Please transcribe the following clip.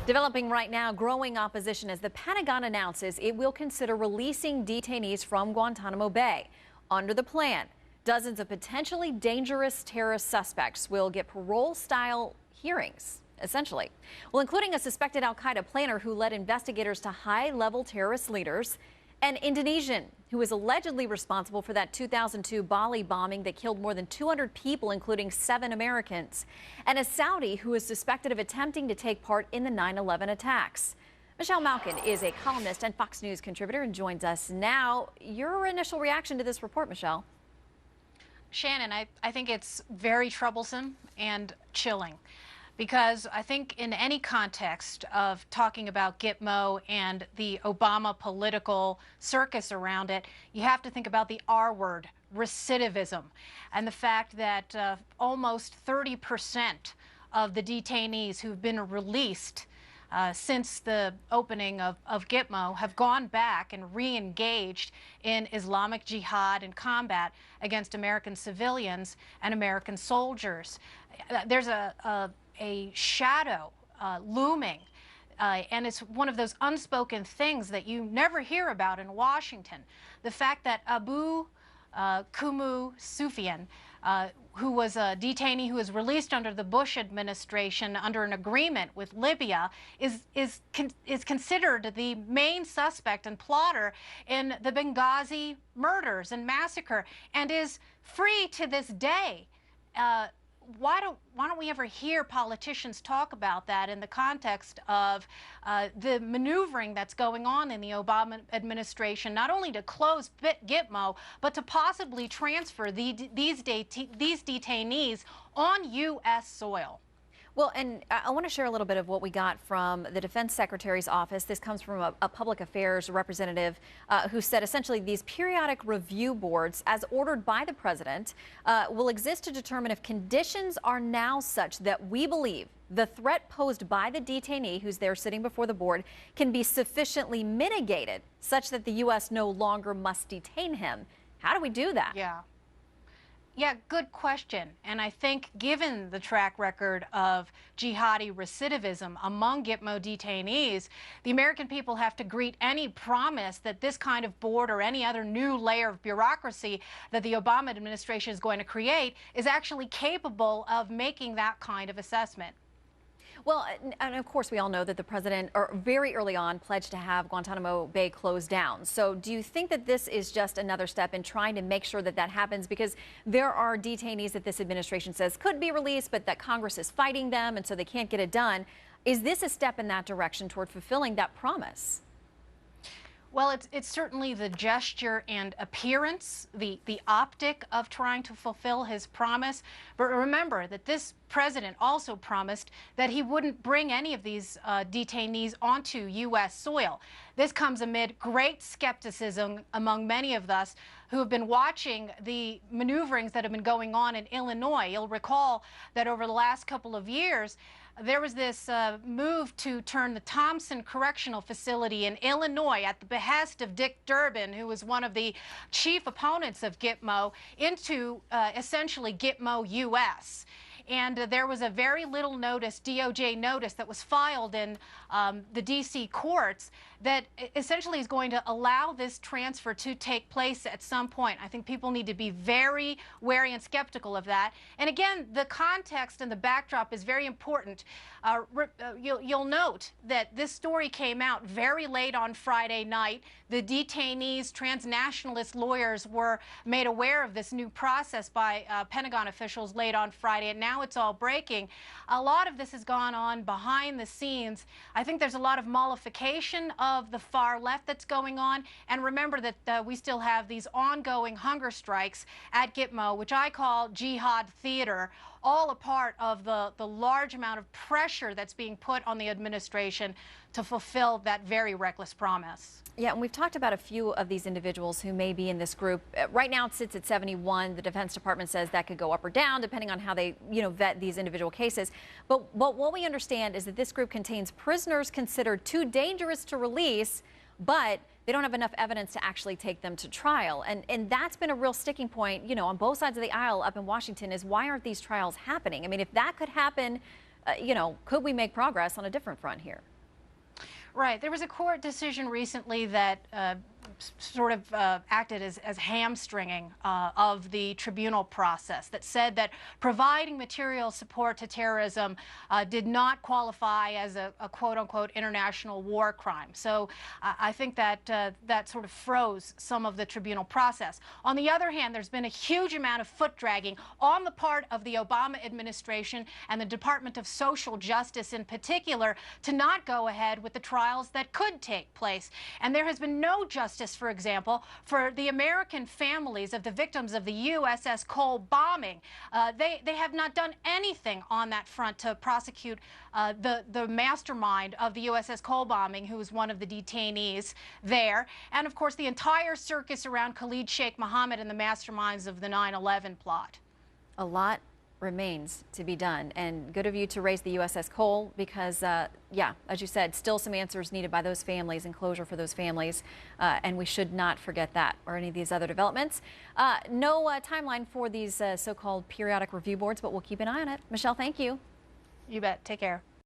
Developing right now, growing opposition as the Pentagon announces it will consider releasing detainees from Guantanamo Bay. Under the plan, dozens of potentially dangerous terrorist suspects will get parole-style hearings, essentially. Well, including a suspected al-Qaeda planner who led investigators to high-level terrorist leaders, an Indonesian who is allegedly responsible for that 2002 Bali bombing that killed more than 200 people, including 7 Americans, and a Saudi who is suspected of attempting to take part in the 9/11 attacks. Michelle Malkin is a columnist and Fox News contributor and joins us now. Your initial reaction to this report, Michelle? Shannon, I think it's very troublesome and chilling. Because I think in any context of talking about Gitmo and the Obama political circus around it, you have to think about the R word, recidivism, and the fact that almost 30% of the detainees who've been released since the opening of Gitmo have gone back and re-engaged in Islamic jihad and combat against American civilians and American soldiers. There's a shadow looming, and it's one of those unspoken things that you never hear about in Washington. The fact that Abu Kumu Sufyan, who was a detainee who was released under the Bush administration under an agreement with Libya, is considered the main suspect and plotter in the Benghazi murders and massacre, and is free to this day. Why don't we ever hear politicians talk about that in the context of the maneuvering that's going on in the Obama administration, not only to close Gitmo, but to possibly transfer these detainees on U.S. soil? Well, and I want to share a little bit of what we got from the Defense Secretary's office. This comes from a public affairs representative who said essentially these periodic review boards, as ordered by the president, will exist to determine if conditions are now such that we believe the threat posed by the detainee who's there sitting before the board can be sufficiently mitigated such that the U.S. no longer must detain him. How do we do that? Yeah, good question. And I think given the track record of jihadi recidivism among Gitmo detainees, the American people have to greet any promise that this kind of board or any other new layer of bureaucracy that the Obama administration is going to create is actually capable of making that kind of assessment. Well, and of course, we all know that the president, very early on, pledged to have Guantanamo Bay closed down. So do you think that this is just another step in trying to make sure that that happens? Because there are detainees that this administration says could be released, but that Congress is fighting them, and so they can't get it done. Is this a step in that direction toward fulfilling that promise? Well, it's certainly the gesture and appearance, the optic of trying to fulfill his promise. But remember that this president also promised that he wouldn't bring any of these detainees onto U.S. soil. This comes amid great skepticism among many of us who have been watching the maneuverings that have been going on in Illinois. You'll recall that over the last couple of years, there was this move to turn the Thompson Correctional Facility in Illinois at the behest of Dick Durbin, who was one of the chief opponents of Gitmo, into essentially Gitmo U.S. And there was a very little notice, DOJ notice, that was filed in the D.C. courts that essentially is going to allow this transfer to take place at some point. I think people need to be very wary and skeptical of that. And again, the context and the backdrop is very important. You'll note that this story came out very late on Friday night. The detainees, transnationalist lawyers were made aware of this new process by Pentagon officials late on Friday, and now it's all breaking. A lot of this has gone on behind the scenes. I think there's a lot of mollification of the far left that's going on. And remember that we still have these ongoing hunger strikes at Gitmo, which I call jihad theater, all a part of the large amount of pressure that's being put on the administration to fulfill that very reckless promise. Yeah, and we've talked about a few of these individuals who may be in this group. Right now it sits at 71. The Defense Department says that could go up or down depending on how they, vet these individual cases. But what we understand is that this group contains prisoners considered too dangerous to release, but they don't have enough evidence to actually take them to trial. And that's been a real sticking point, on both sides of the aisle up in Washington, is why aren't these trials happening? I mean, if that could happen could we make progress on a different front here? Right. There was a court decision recently that acted as hamstringing of the tribunal process, that said that providing material support to terrorism did not qualify as a quote-unquote international war crime. So I think that that sort of froze some of the tribunal process. On the other hand, there's been a huge amount of foot dragging on the part of the Obama administration and the Department of Social Justice in particular to not go ahead with the trials that could take place. And there has been no justice, for example, for the American families of the victims of the USS Cole bombing. They have not done anything on that front to prosecute the mastermind of the USS Cole bombing, who was one of the detainees there. And of course, the entire circus around Khalid Sheikh Mohammed and the masterminds of the 9/11 plot. A lot remains to be done, and good of you to raise the USS Cole because, yeah, as you said, still some answers needed by those families and closure for those families, and we should not forget that or any of these other developments. No timeline for these so-called periodic review boards, but we'll keep an eye on it. Michelle, thank you. You bet. Take care.